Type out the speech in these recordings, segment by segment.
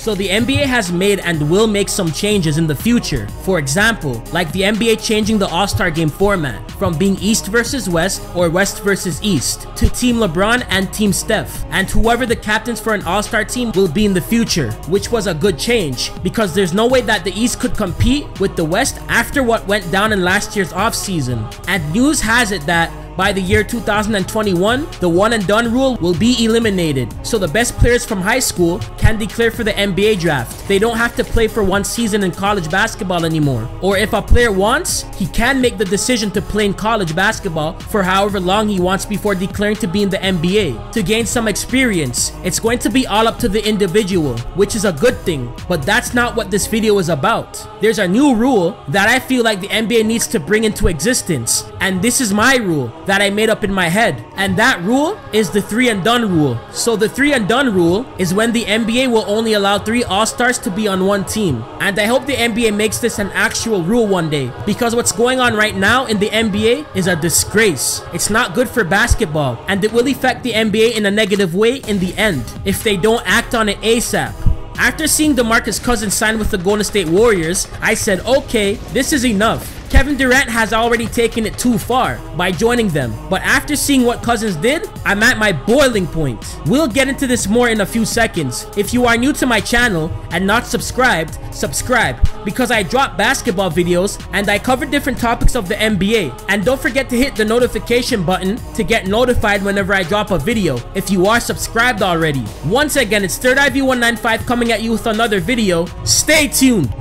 So the NBA has made and will make some changes in the future. For example, like the NBA changing the All-Star game format from being East versus West or West versus East to Team LeBron and Team Steph, and whoever the captains for an All-Star team will be in the future, which was a good change because there's no way that the East could compete with the West after what went down in last year's offseason. And news has it that by the year 2021, the one and done rule will be eliminated, so the best players from high school can declare for the NBA draft. They don't have to play for one season in college basketball anymore. Or if a player wants, he can make the decision to play in college basketball for however long he wants before declaring to be in the NBA to gain some experience. It's going to be all up to the individual, which is a good thing, but that's not what this video is about. There's a new rule that I feel like the NBA needs to bring into existence, and this is my rule that I made up in my head, and that rule is the 3 and done rule. So the 3 and done rule is when the NBA will only allow 3 All-Stars to be on one team, and I hope the NBA makes this an actual rule one day, because what's going on right now in the NBA is a disgrace. It's not good for basketball, and it will affect the NBA in a negative way in the end if they don't act on it ASAP. After seeing Demarcus Cousins sign with the Golden State Warriors, I said, okay, this is enough. Kevin Durant has already taken it too far by joining them, but after seeing what Cousins did, I'm at my boiling point. We'll get into this more in a few seconds. If you are new to my channel and not subscribed, subscribe, because I drop basketball videos and I cover different topics of the NBA. And don't forget to hit the notification button to get notified whenever I drop a video if you are subscribed already. Once again, it's Third Eye 195 coming at you with another video. Stay tuned.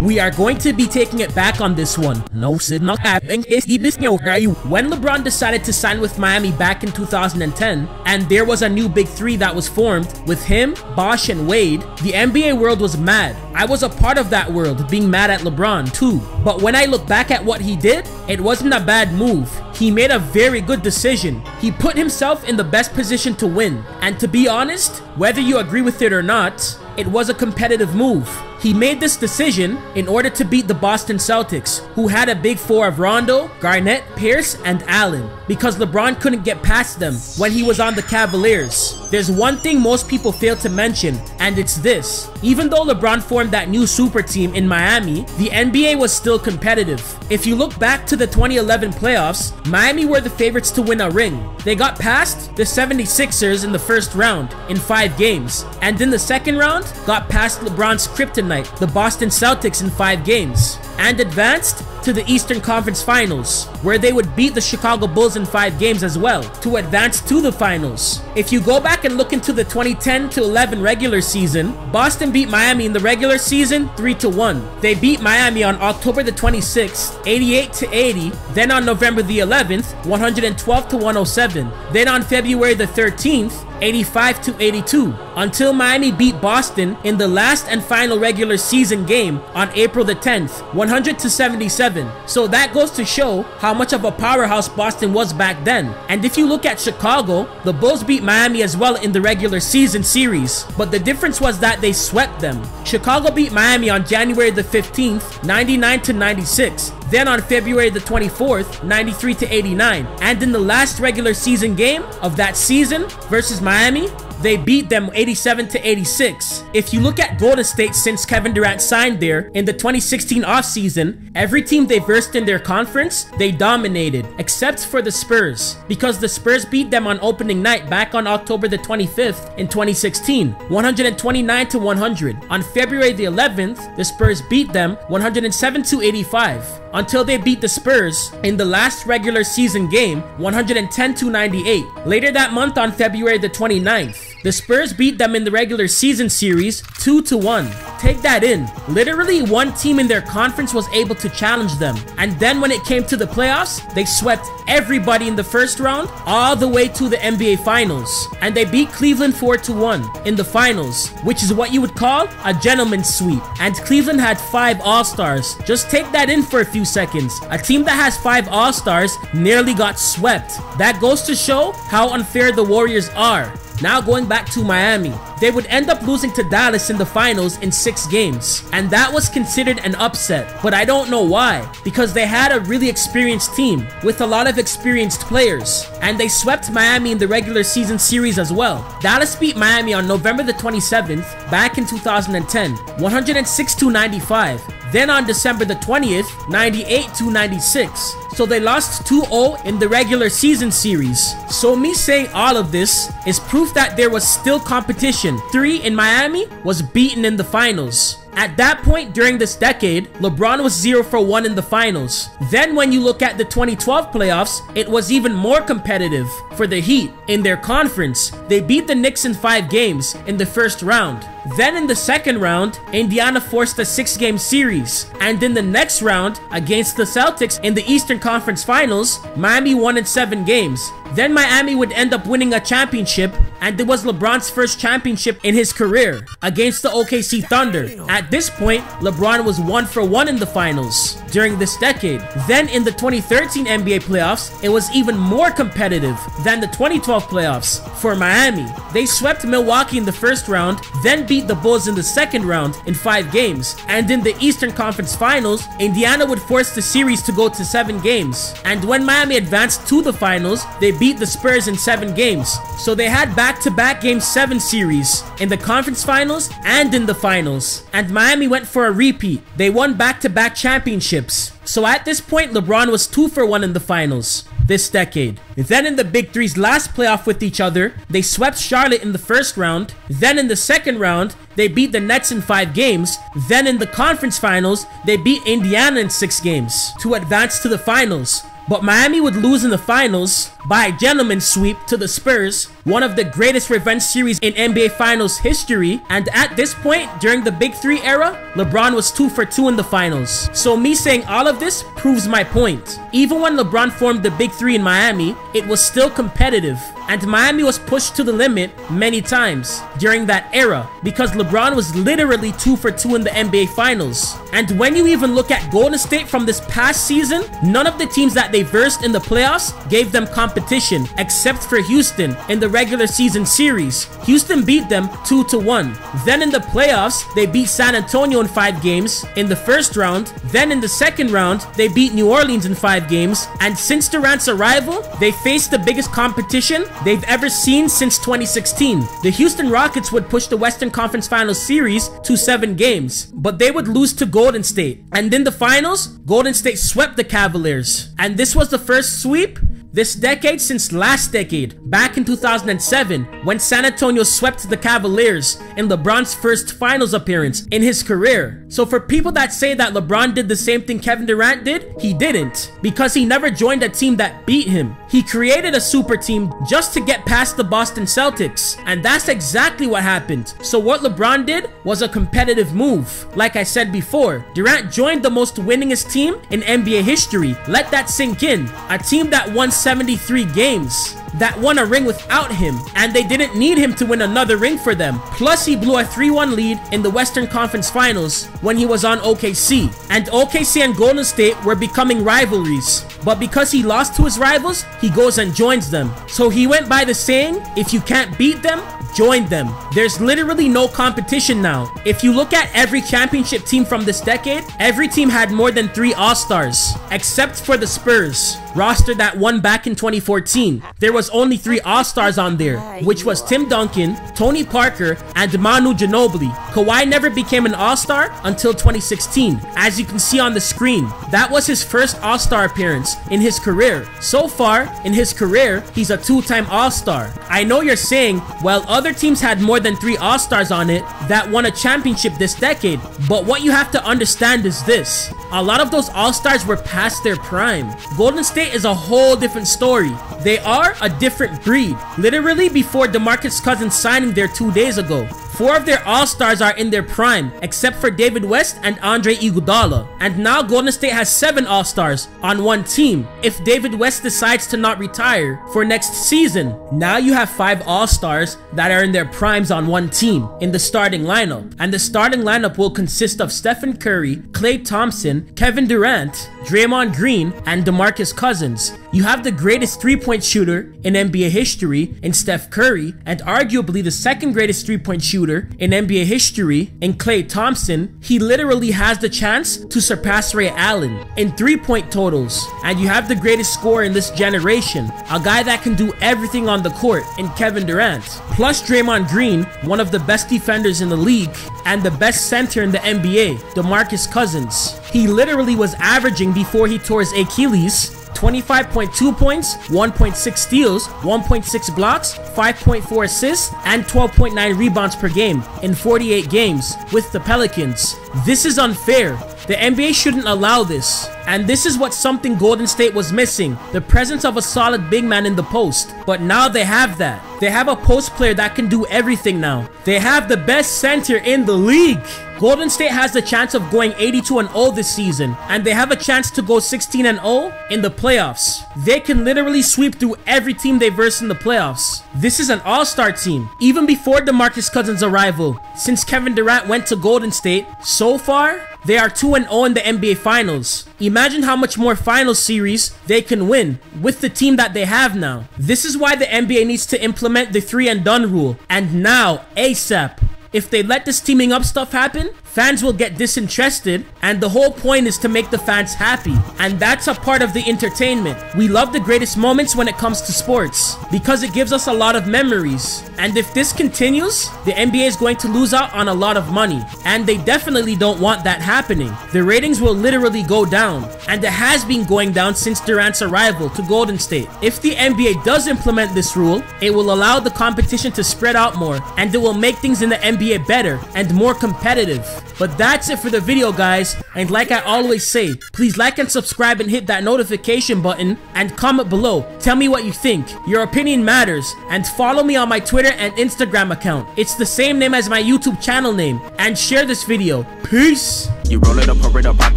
We are going to be taking it back on this one. No, Sid, not happening. When LeBron decided to sign with Miami back in 2010, and there was a new big three that was formed with him, Bosh, and Wade, the NBA world was mad. I was a part of that world, being mad at LeBron too. But when I look back at what he did, it wasn't a bad move. He made a very good decision. He put himself in the best position to win. And to be honest, whether you agree with it or not, it was a competitive move. He made this decision in order to beat the Boston Celtics, who had a big four of Rondo, Garnett, Pierce, and Allen, because LeBron couldn't get past them when he was on the Cavaliers. There's one thing most people fail to mention, and it's this. Even though LeBron formed that new super team in Miami, the NBA was still competitive. If you look back to the 2011 playoffs, Miami were the favorites to win a ring. They got past the 76ers in the first round in 5 games, and in the second round, got past LeBron's kryptonite, the Boston Celtics, in 5 games, and advanced to the Eastern Conference Finals, where they would beat the Chicago Bulls in 5 games as well to advance to the finals. If you go back and look into the 2010-11 regular season, Boston beat Miami in the regular season 3-1. They beat Miami on October the 26th, 88-80, then on November the 11th, 112-107, then on February the 13th, 85-82, until Miami beat Boston in the last and final regular season game on April the 10th, 100-77. So that goes to show how much of a powerhouse Boston was back then. And if you look at Chicago, the Bulls beat Miami as well in the regular season series, but the difference was that they swept them. Chicago beat Miami on January the 15th, 99-96. Then on February the 24th, 93-89. And in the last regular season game of that season versus Miami, they beat them 87-86. If you look at Golden State since Kevin Durant signed there in the 2016 offseason, every team they versed in their conference, they dominated, except for the Spurs, because the Spurs beat them on opening night back on October the 25th in 2016, 129-100. On February the 11th, the Spurs beat them 107-85. Until they beat the Spurs in the last regular season game 110-98. Later that month on February the 29th, the Spurs beat them in the regular season series 2-1. Take that in. Literally one team in their conference was able to challenge them. And then when it came to the playoffs, they swept everybody in the first round all the way to the NBA Finals. And they beat Cleveland 4-1 in the finals, which is what you would call a gentleman's sweep. And Cleveland had 5 All-Stars. Just take that in for a few seconds. A team that has 5 All-Stars nearly got swept. That goes to show how unfair the Warriors are. Now going back to Miami, they would end up losing to Dallas in the finals in 6 games, and that was considered an upset, but I don't know why, because they had a really experienced team with a lot of experienced players, and they swept Miami in the regular season series as well. Dallas beat Miami on November the 27th back in 2010, 106-95. Then on December the 20th, 98-96. So they lost 2-0 in the regular season series. So me saying all of this is proof that there was still competition. 3 in Miami was beaten in the finals. At that point during this decade, LeBron was 0 for 1 in the finals. Then when you look at the 2012 playoffs, it was even more competitive for the Heat. In their conference, they beat the Knicks in 5 games in the first round. Then in the second round, Indiana forced a 6-game series. And in the next round, against the Celtics in the Eastern Conference Finals, Miami won in 7 games. Then Miami would end up winning a championship, and it was LeBron's first championship in his career against the OKC Thunder. At this point, LeBron was 1 for 1 in the finals during this decade. Then in the 2013 NBA playoffs, it was even more competitive than the 2012 playoffs for Miami. They swept Milwaukee in the first round, then beat the Bulls in the second round in 5 games. And in the Eastern Conference Finals, Indiana would force the series to go to 7 games. And when Miami advanced to the finals, they beat the Spurs in 7 games. So they had back-to-back Game 7 series in the conference finals and in the finals. And Miami went for a repeat. They won back-to-back championships. So at this point, LeBron was 2 for 1 in the finals this decade. Then in the Big Three's last playoff with each other, they swept Charlotte in the first round. Then in the second round, they beat the Nets in 5 games. Then in the conference finals, they beat Indiana in 6 games to advance to the finals. But Miami would lose in the finals by a gentleman's sweep to the Spurs, one of the greatest revenge series in NBA Finals history. And at this point, during the Big Three era, LeBron was 2 for 2 in the finals. So me saying all of this proves my point. Even when LeBron formed the Big Three in Miami, it was still competitive. And Miami was pushed to the limit many times during that era because LeBron was literally 2 for 2 in the NBA Finals. And when you even look at Golden State from this past season, none of the teams that they versed in the playoffs gave them competition except for Houston in the regular season series. Houston beat them 2-1. Then in the playoffs, they beat San Antonio in 5 games in the first round. Then in the second round, they beat New Orleans in 5 games. And since Durant's arrival, they faced the biggest competition they've ever seen since 2016. The Houston Rockets would push the Western Conference Finals series to 7 games, but they would lose to Golden State. And in the finals, Golden State swept the Cavaliers. And this was the first sweep this decade since last decade, back in 2007, when San Antonio swept the Cavaliers in LeBron's first finals appearance in his career. So for people that say that LeBron did the same thing Kevin Durant did, he didn't, because he never joined a team that beat him. He created a super team just to get past the Boston Celtics, and that's exactly what happened. So what LeBron did was a competitive move. Like I said before, Durant joined the most winningest team in NBA history. Let that sink in. A team that won 73 games, that won a ring without him, and they didn't need him to win another ring for them. Plus, he blew a 3-1 lead in the Western Conference Finals when he was on OKC. And OKC and Golden State were becoming rivalries. But because he lost to his rivals, he goes and joins them. So he went by the saying, if you can't beat them, join them. There's literally no competition now. If you look at every championship team from this decade, every team had more than 3 All-Stars, except for the Spurs roster that won back in 2014. There was only 3 All-Stars on there, which was Tim Duncan, Tony Parker, and Manu Ginobili. Kawhi never became an All-Star until 2016, as you can see on the screen. That was his first All-Star appearance in his career. So far, in his career, he's a 2-time All-Star. I know you're saying, well, other teams had more than 3 All-Stars on it that won a championship this decade, but what you have to understand is this. A lot of those All-Stars were past their prime. Golden State is a whole different story. They are a different breed. Literally before Demarcus Cousins signing there 2 days ago. 4 of their all-stars are in their prime, except for David West and Andre Iguodala. And now Golden State has 7 all-stars on one team if David West decides to not retire for next season. Now you have 5 all-stars that are in their primes on one team in the starting lineup. And the starting lineup will consist of Stephen Curry, Klay Thompson, Kevin Durant, Draymond Green, and Demarcus Cousins. You have the greatest three-point shooter in NBA history in Steph Curry, and arguably the second greatest three-point shooter in NBA history in Klay Thompson. He literally has the chance to surpass Ray Allen in three-point totals. And you have the greatest scorer in this generation, a guy that can do everything on the court in Kevin Durant. Plus Draymond Green, one of the best defenders in the league and the best center in the NBA, Demarcus Cousins. He literally was averaging before he tore his Achilles 25.2 points, 1.6 steals, 1.6 blocks, 5.4 assists, and 12.9 rebounds per game in 48 games with the Pelicans. This is unfair. The NBA shouldn't allow this. And this is what something Golden State was missing, the presence of a solid big man in the post. But now they have that. They have a post player that can do everything now. They have the best center in the league. Golden State has the chance of going 82-0 this season, and they have a chance to go 16-0 in the playoffs. They can literally sweep through every team they verse in the playoffs. This is an all-star team. Even before DeMarcus Cousins' arrival, since Kevin Durant went to Golden State, so far, they are 2-0 in the NBA Finals. Imagine how much more final series they can win with the team that they have now. This is why the NBA needs to implement the 3-and-done rule, and now ASAP. If they let this teaming up stuff happen, fans will get disinterested, and the whole point is to make the fans happy. And that's a part of the entertainment. We love the greatest moments when it comes to sports because it gives us a lot of memories. And if this continues, the NBA is going to lose out on a lot of money, and they definitely don't want that happening. The ratings will literally go down, and it has been going down since Durant's arrival to Golden State. If the NBA does implement this rule, it will allow the competition to spread out more, and it will make things in the NBA better and more competitive. But that's it for the video, guys, and like I always say, please like and subscribe and hit that notification button and comment below. Tell me what you think. Your opinion matters, and follow me on my Twitter and Instagram account. It's the same name as my YouTube channel name, and share this video. Peace. You roll it up, pour it up, pop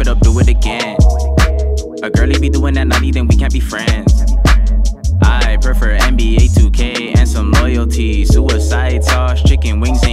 it up, do it again. A girlie be doing that naughty, then we can't be friends. I prefer NBA 2K and some loyalty. Suicide sauce, chicken wings, and